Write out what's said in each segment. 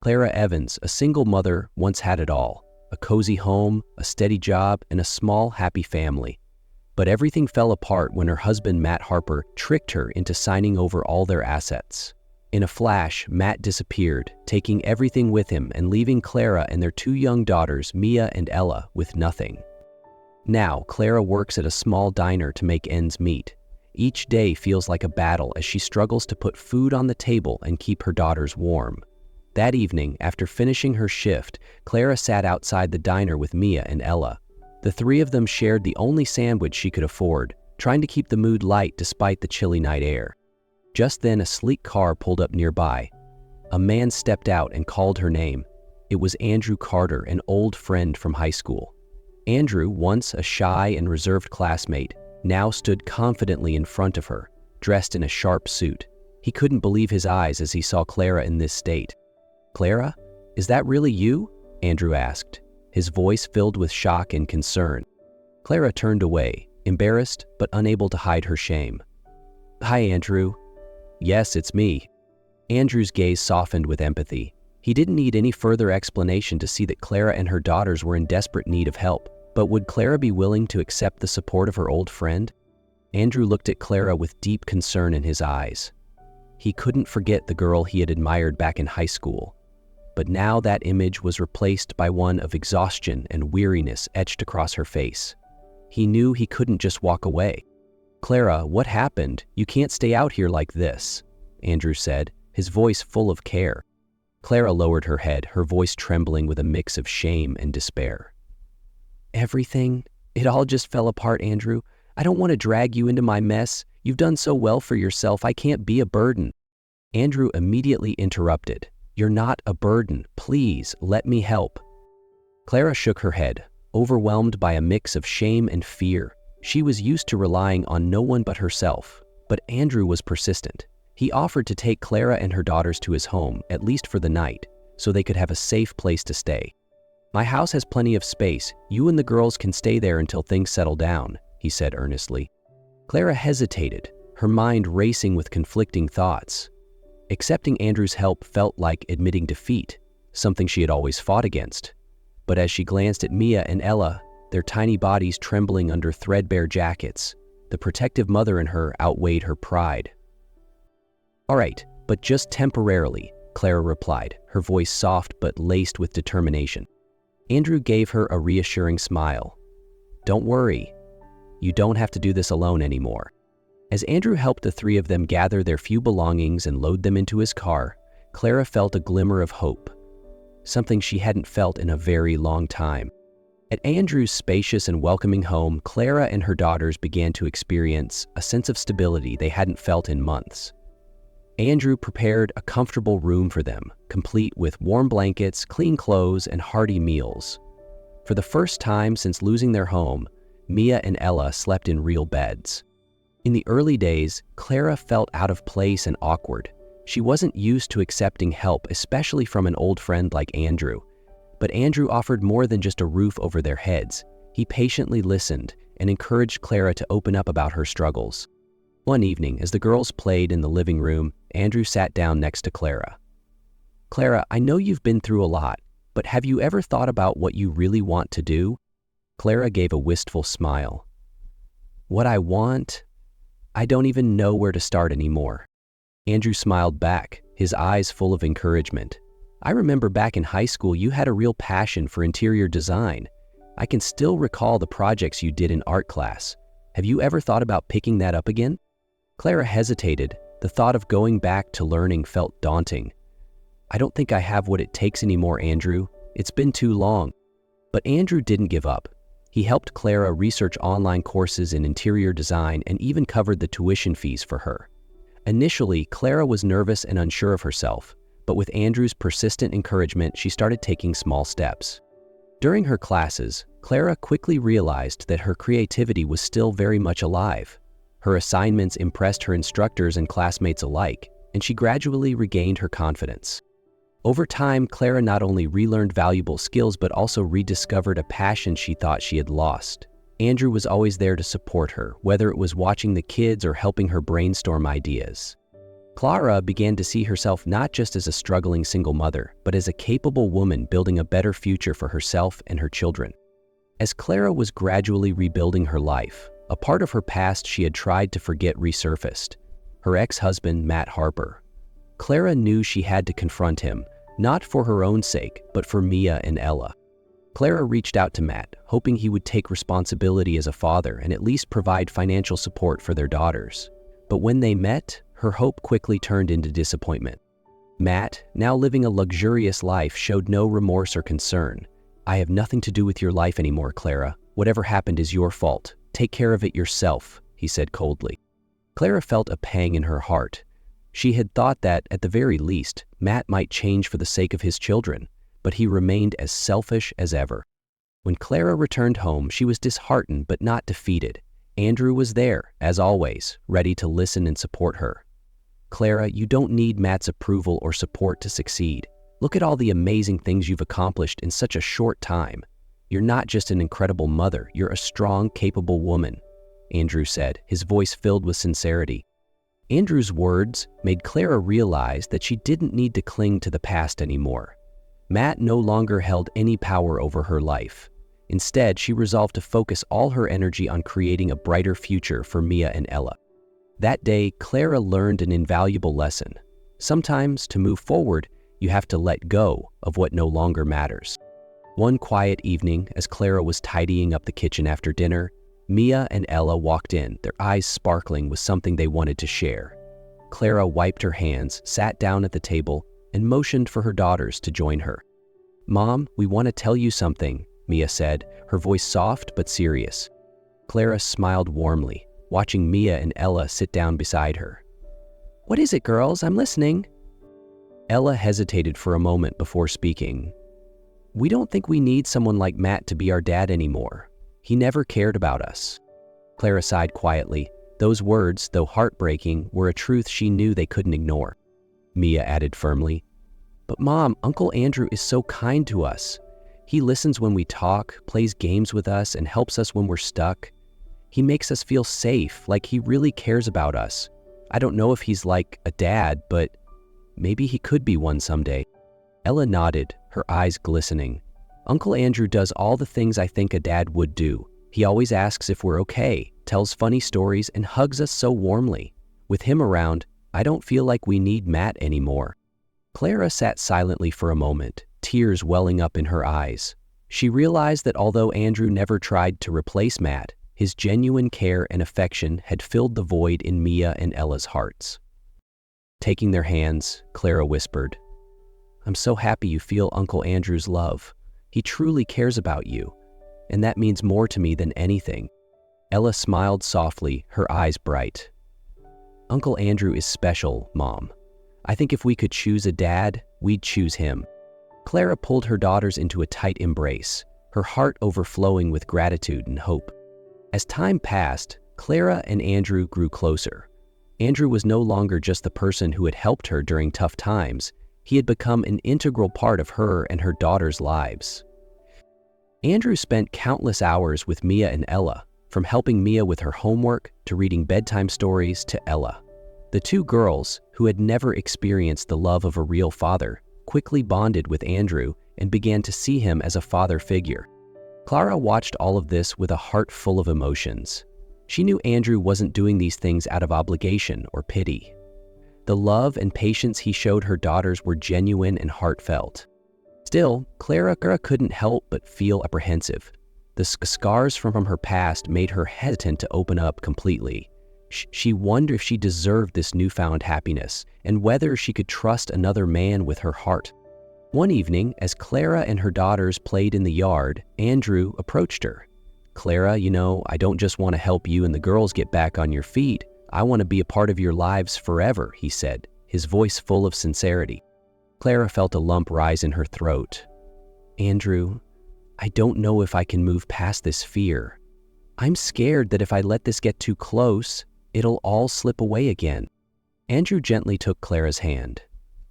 Clara Evans, a single mother, once had it all: a cozy home, a steady job, and a small, happy family. But everything fell apart when her husband, Matt Harper, tricked her into signing over all their assets. In a flash, Matt disappeared, taking everything with him and leaving Clara and their two young daughters, Mia and Ella, with nothing. Now, Clara works at a small diner to make ends meet. Each day feels like a battle as she struggles to put food on the table and keep her daughters warm. That evening, after finishing her shift, Clara sat outside the diner with Mia and Ella. The three of them shared the only sandwich she could afford, trying to keep the mood light despite the chilly night air. Just then, a sleek car pulled up nearby. A man stepped out and called her name. It was Andrew Carter, an old friend from high school. Andrew, once a shy and reserved classmate, now stood confidently in front of her, dressed in a sharp suit. He couldn't believe his eyes as he saw Clara in this state. "Clara, is that really you?" Andrew asked, his voice filled with shock and concern. Clara turned away, embarrassed but unable to hide her shame. "Hi, Andrew." "Yes, it's me." Andrew's gaze softened with empathy. He didn't need any further explanation to see that Clara and her daughters were in desperate need of help. But would Clara be willing to accept the support of her old friend? Andrew looked at Clara with deep concern in his eyes. He couldn't forget the girl he had admired back in high school. But now that image was replaced by one of exhaustion and weariness etched across her face. He knew he couldn't just walk away. "Clara, what happened? You can't stay out here like this," Andrew said, his voice full of care. Clara lowered her head, her voice trembling with a mix of shame and despair. "Everything? It all just fell apart, Andrew. I don't want to drag you into my mess. You've done so well for yourself. I can't be a burden." Andrew immediately interrupted. "You're not a burden. Please, let me help." Clara shook her head, overwhelmed by a mix of shame and fear. She was used to relying on no one but herself. But Andrew was persistent. He offered to take Clara and her daughters to his home, at least for the night, so they could have a safe place to stay. "My house has plenty of space. You and the girls can stay there until things settle down," he said earnestly. Clara hesitated, her mind racing with conflicting thoughts. Accepting Andrew's help felt like admitting defeat, something she had always fought against. But as she glanced at Mia and Ella, their tiny bodies trembling under threadbare jackets, the protective mother in her outweighed her pride. "All right, but just temporarily," Clara replied, her voice soft but laced with determination. Andrew gave her a reassuring smile. "Don't worry. You don't have to do this alone anymore." As Andrew helped the three of them gather their few belongings and load them into his car, Clara felt a glimmer of hope, something she hadn't felt in a very long time. At Andrew's spacious and welcoming home, Clara and her daughters began to experience a sense of stability they hadn't felt in months. Andrew prepared a comfortable room for them, complete with warm blankets, clean clothes, and hearty meals. For the first time since losing their home, Mia and Ella slept in real beds. In the early days, Clara felt out of place and awkward. She wasn't used to accepting help, especially from an old friend like Andrew. But Andrew offered more than just a roof over their heads. He patiently listened and encouraged Clara to open up about her struggles. One evening, as the girls played in the living room, Andrew sat down next to Clara. "Clara, I know you've been through a lot, but have you ever thought about what you really want to do?" Clara gave a wistful smile. "What I want? I don't even know where to start anymore." Andrew smiled back, his eyes full of encouragement. "I remember back in high school you had a real passion for interior design. I can still recall the projects you did in art class. Have you ever thought about picking that up again?" Clara hesitated. The thought of going back to learning felt daunting. "I don't think I have what it takes anymore, Andrew. It's been too long." But Andrew didn't give up. He helped Clara research online courses in interior design and even covered the tuition fees for her. Initially, Clara was nervous and unsure of herself, but with Andrew's persistent encouragement, she started taking small steps. During her classes, Clara quickly realized that her creativity was still very much alive. Her assignments impressed her instructors and classmates alike, and she gradually regained her confidence. Over time, Clara not only relearned valuable skills but also rediscovered a passion she thought she had lost. Andrew was always there to support her, whether it was watching the kids or helping her brainstorm ideas. Clara began to see herself not just as a struggling single mother, but as a capable woman building a better future for herself and her children. As Clara was gradually rebuilding her life, a part of her past she had tried to forget resurfaced: her ex-husband, Matt Harper. Clara knew she had to confront him, not for her own sake, but for Mia and Ella. Clara reached out to Matt, hoping he would take responsibility as a father and at least provide financial support for their daughters. But when they met, her hope quickly turned into disappointment. Matt, now living a luxurious life, showed no remorse or concern. "I have nothing to do with your life anymore, Clara. Whatever happened is your fault. Take care of it yourself," he said coldly. Clara felt a pang in her heart. She had thought that, at the very least, Matt might change for the sake of his children, but he remained as selfish as ever. When Clara returned home, she was disheartened but not defeated. Andrew was there, as always, ready to listen and support her. "Clara, you don't need Matt's approval or support to succeed. Look at all the amazing things you've accomplished in such a short time. You're not just an incredible mother, you're a strong, capable woman," Andrew said, his voice filled with sincerity. Andrew's words made Clara realize that she didn't need to cling to the past anymore. Matt no longer held any power over her life. Instead, she resolved to focus all her energy on creating a brighter future for Mia and Ella. That day, Clara learned an invaluable lesson. Sometimes, to move forward, you have to let go of what no longer matters. One quiet evening, as Clara was tidying up the kitchen after dinner, Mia and Ella walked in, their eyes sparkling with something they wanted to share. Clara wiped her hands, sat down at the table, and motioned for her daughters to join her. "Mom, we want to tell you something," Mia said, her voice soft but serious. Clara smiled warmly, watching Mia and Ella sit down beside her. "What is it, girls? I'm listening." Ella hesitated for a moment before speaking. "We don't think we need someone like Matt to be our dad anymore. He never cared about us." Clara sighed quietly. Those words, though heartbreaking, were a truth she knew they couldn't ignore. Mia added firmly, "But Mom, Uncle Andrew is so kind to us. He listens when we talk, plays games with us, and helps us when we're stuck. He makes us feel safe, like he really cares about us. I don't know if he's like a dad, but maybe he could be one someday." Ella nodded, her eyes glistening. "Uncle Andrew does all the things I think a dad would do. He always asks if we're okay, tells funny stories, and hugs us so warmly. With him around, I don't feel like we need Matt anymore." Clara sat silently for a moment, tears welling up in her eyes. She realized that although Andrew never tried to replace Matt, his genuine care and affection had filled the void in Mia and Ella's hearts. Taking their hands, Clara whispered, "I'm so happy you feel Uncle Andrew's love. He truly cares about you, and that means more to me than anything." Ella smiled softly, her eyes bright. "Uncle Andrew is special, Mom. I think if we could choose a dad, we'd choose him." Clara pulled her daughters into a tight embrace, her heart overflowing with gratitude and hope. As time passed, Clara and Andrew grew closer. Andrew was no longer just the person who had helped her during tough times. He had become an integral part of her and her daughters' lives. Andrew spent countless hours with Mia and Ella, from helping Mia with her homework to reading bedtime stories to Ella. The two girls, who had never experienced the love of a real father, quickly bonded with Andrew and began to see him as a father figure. Clara watched all of this with a heart full of emotions. She knew Andrew wasn't doing these things out of obligation or pity. The love and patience he showed her daughters were genuine and heartfelt. Still, Clara couldn't help but feel apprehensive. The scars from her past made her hesitant to open up completely. She wondered if she deserved this newfound happiness and whether she could trust another man with her heart. One evening, as Clara and her daughters played in the yard, Andrew approached her. "Clara, I don't just want to help you and the girls get back on your feet. I want to be a part of your lives forever," he said, his voice full of sincerity. Clara felt a lump rise in her throat. "Andrew, I don't know if I can move past this fear. I'm scared that if I let this get too close, it'll all slip away again." Andrew gently took Clara's hand.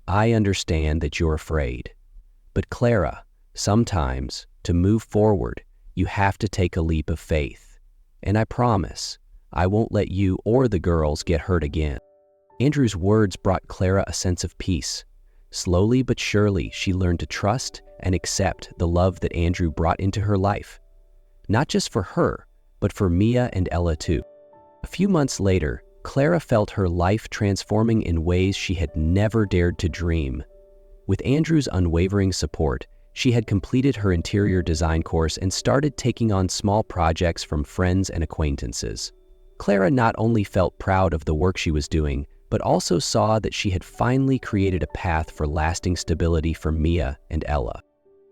"I understand that you're afraid. But Clara, sometimes, to move forward, you have to take a leap of faith. And I promise, I won't let you or the girls get hurt again." Andrew's words brought Clara a sense of peace. Slowly but surely, she learned to trust and accept the love that Andrew brought into her life. Not just for her, but for Mia and Ella too. A few months later, Clara felt her life transforming in ways she had never dared to dream. With Andrew's unwavering support, she had completed her interior design course and started taking on small projects from friends and acquaintances. Clara not only felt proud of the work she was doing, but also saw that she had finally created a path for lasting stability for Mia and Ella.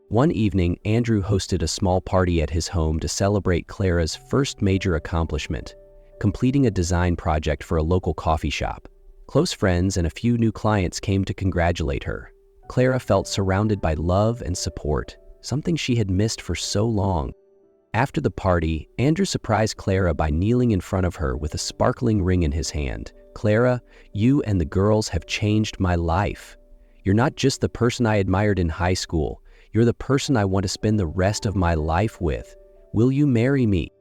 One evening, Andrew hosted a small party at his home to celebrate Clara's first major accomplishment, completing a design project for a local coffee shop. Close friends and a few new clients came to congratulate her. Clara felt surrounded by love and support, something she had missed for so long. After the party, Andrew surprised Clara by kneeling in front of her with a sparkling ring in his hand. "Clara, you and the girls have changed my life. You're not just the person I admired in high school. You're the person I want to spend the rest of my life with. Will you marry me?"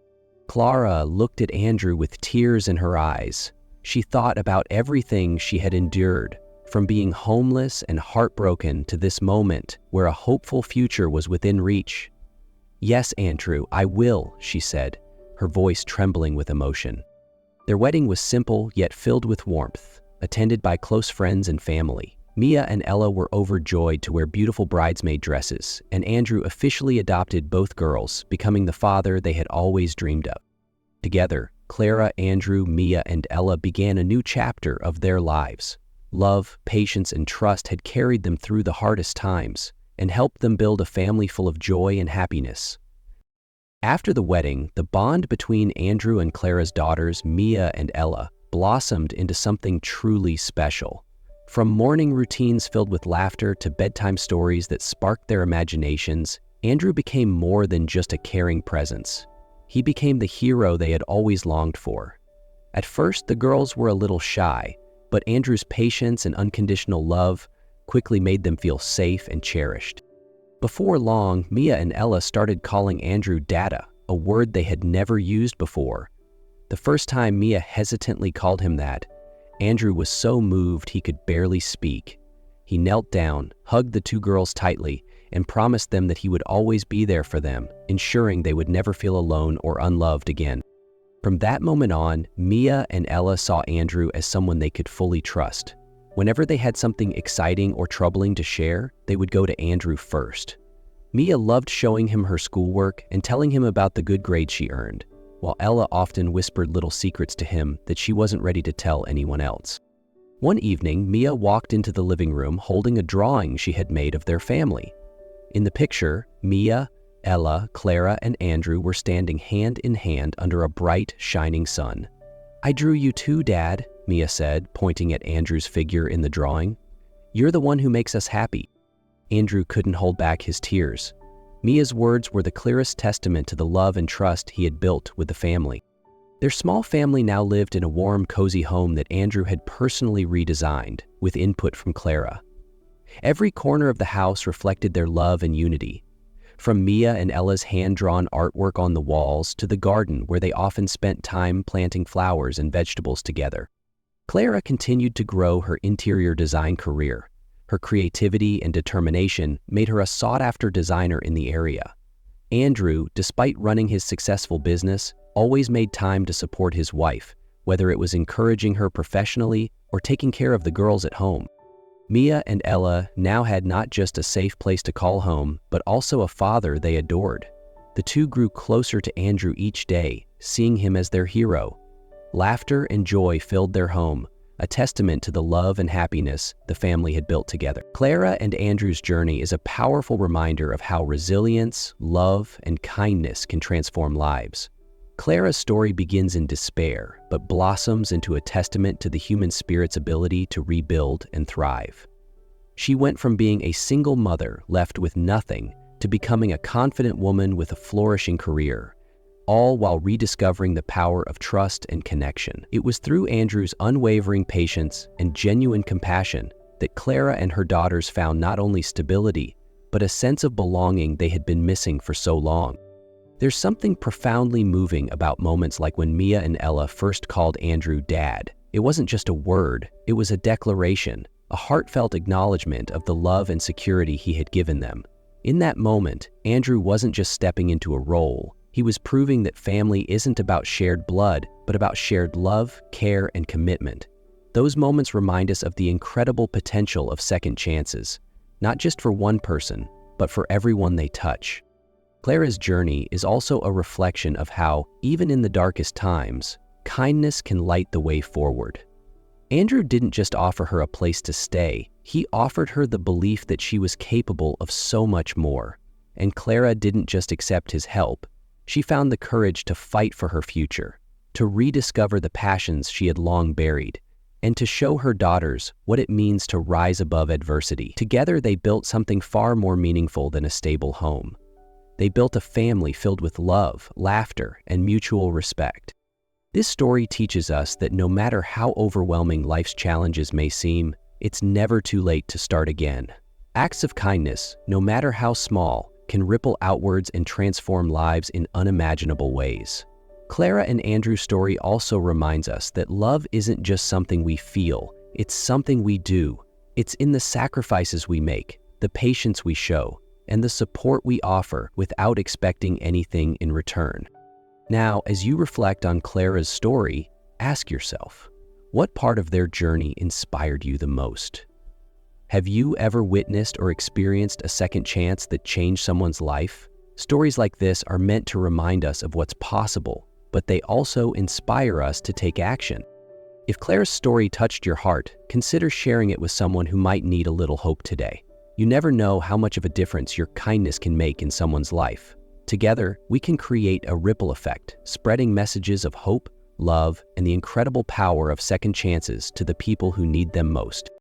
Clara looked at Andrew with tears in her eyes. She thought about everything she had endured, from being homeless and heartbroken to this moment where a hopeful future was within reach. "Yes, Andrew, I will," she said, her voice trembling with emotion. Their wedding was simple yet filled with warmth, attended by close friends and family. Mia and Ella were overjoyed to wear beautiful bridesmaid dresses, and Andrew officially adopted both girls, becoming the father they had always dreamed of. Together, Clara, Andrew, Mia, and Ella began a new chapter of their lives. Love, patience, and trust had carried them through the hardest times and helped them build a family full of joy and happiness. After the wedding, the bond between Andrew and Clara's daughters, Mia and Ella, blossomed into something truly special. From morning routines filled with laughter to bedtime stories that sparked their imaginations, Andrew became more than just a caring presence. He became the hero they had always longed for. At first, the girls were a little shy, but Andrew's patience and unconditional love quickly made them feel safe and cherished. Before long, Mia and Ella started calling Andrew Dada, a word they had never used before. The first time Mia hesitantly called him that, Andrew was so moved he could barely speak. He knelt down, hugged the two girls tightly, and promised them that he would always be there for them, ensuring they would never feel alone or unloved again. From that moment on, Mia and Ella saw Andrew as someone they could fully trust. Whenever they had something exciting or troubling to share, they would go to Andrew first. Mia loved showing him her schoolwork and telling him about the good grades she earned, while Ella often whispered little secrets to him that she wasn't ready to tell anyone else. One evening, Mia walked into the living room holding a drawing she had made of their family. In the picture, Mia, Ella, Clara, and Andrew were standing hand in hand under a bright, shining sun. "I drew you too, Dad," Mia said, pointing at Andrew's figure in the drawing. "You're the one who makes us happy." Andrew couldn't hold back his tears. Mia's words were the clearest testament to the love and trust he had built with the family. Their small family now lived in a warm, cozy home that Andrew had personally redesigned, with input from Clara. Every corner of the house reflected their love and unity. From Mia and Ella's hand-drawn artwork on the walls to the garden where they often spent time planting flowers and vegetables together. Clara continued to grow her interior design career. Her creativity and determination made her a sought-after designer in the area. Andrew, despite running his successful business, always made time to support his wife, whether it was encouraging her professionally or taking care of the girls at home. Mia and Ella now had not just a safe place to call home, but also a father they adored. The two grew closer to Andrew each day, seeing him as their hero. Laughter and joy filled their home, a testament to the love and happiness the family had built together. Clara and Andrew's journey is a powerful reminder of how resilience, love, and kindness can transform lives. Clara's story begins in despair, but blossoms into a testament to the human spirit's ability to rebuild and thrive. She went from being a single mother left with nothing to becoming a confident woman with a flourishing career, all while rediscovering the power of trust and connection. It was through Andrew's unwavering patience and genuine compassion that Clara and her daughters found not only stability, but a sense of belonging they had been missing for so long. There's something profoundly moving about moments like when Mia and Ella first called Andrew Dad. It wasn't just a word, it was a declaration, a heartfelt acknowledgement of the love and security he had given them. In that moment, Andrew wasn't just stepping into a role. He was proving that family isn't about shared blood, but about shared love, care, and commitment. Those moments remind us of the incredible potential of second chances, not just for one person, but for everyone they touch. Clara's journey is also a reflection of how, even in the darkest times, kindness can light the way forward. Andrew didn't just offer her a place to stay, he offered her the belief that she was capable of so much more. And Clara didn't just accept his help, she found the courage to fight for her future, to rediscover the passions she had long buried, and to show her daughters what it means to rise above adversity. Together, they built something far more meaningful than a stable home. They built a family filled with love, laughter, and mutual respect. This story teaches us that no matter how overwhelming life's challenges may seem, it's never too late to start again. Acts of kindness, no matter how small, can ripple outwards and transform lives in unimaginable ways. Clara and Andrew's story also reminds us that love isn't just something we feel, it's something we do. It's in the sacrifices we make, the patience we show, and the support we offer without expecting anything in return. Now, as you reflect on Clara's story, ask yourself, what part of their journey inspired you the most? Have you ever witnessed or experienced a second chance that changed someone's life? Stories like this are meant to remind us of what's possible, but they also inspire us to take action. If Clara's story touched your heart, consider sharing it with someone who might need a little hope today. You never know how much of a difference your kindness can make in someone's life. Together, we can create a ripple effect, spreading messages of hope, love, and the incredible power of second chances to the people who need them most.